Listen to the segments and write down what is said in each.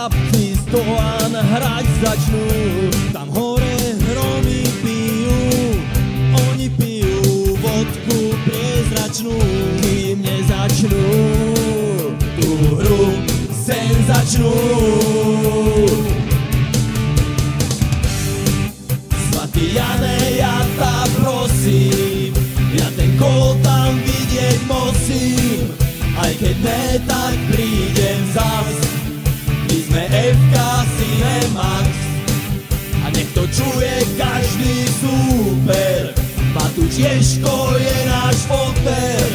chlapci stojan hrať začnú. Tam hore hromy pijú, oni pijú vodku priezračnú. Kým nezačnú tú hru senzačnú. Svatý Jane, ja tá prosím, ja ten kól tam vidieť musím. Aj keď ne, tak prídem zas. My sme FK Cinemax a nech to čuje každý súper. Matúš Ježko je náš foter,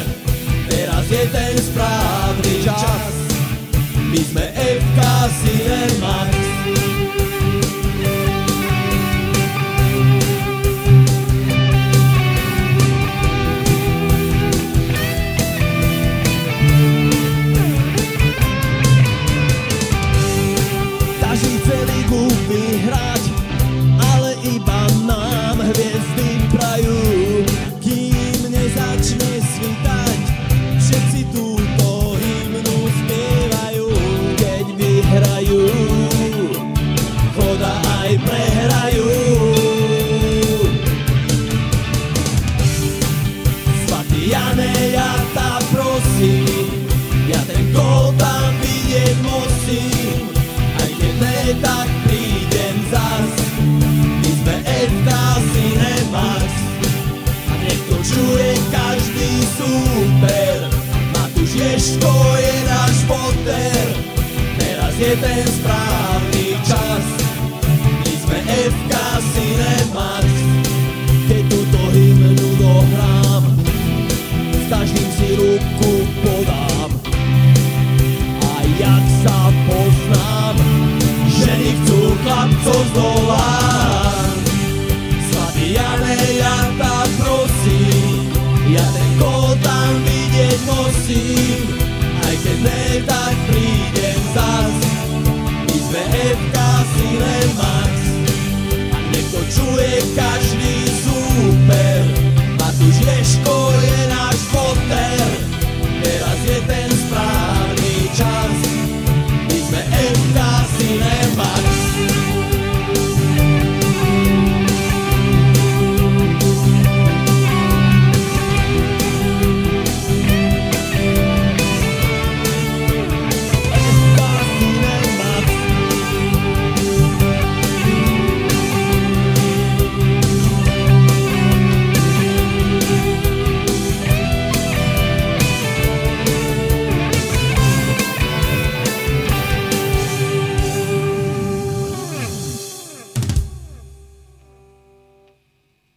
teraz je ten správny čas. My sme FK Cinemax. Vyhrať, ale iba nám hviezdy prajú. Kým nezačne svitať, všetci túto hymnu spievajú. Keď vyhrajú, choda aj prehrajú. Svatý Jane, ja tá prosím, ja ten gól tam vidieť musím. Aj keď ne, tak prídem zas. My sme FK Cinemax a nech to čuje každý súper. Matúš Ježko je náš foter, teraz je ten správny čas. My sme FK Cinemax. Keď túto hymnu dohrám, s každým si ruku podám. A jak sa poznám, ženy chcú chlapcov zdolám. Svatý Jane, ja tá prosím, ja ten kól tam vidieť musím. Aj keď ne, tak prídem zas. My sme FK Cinemax a nech to čuje každý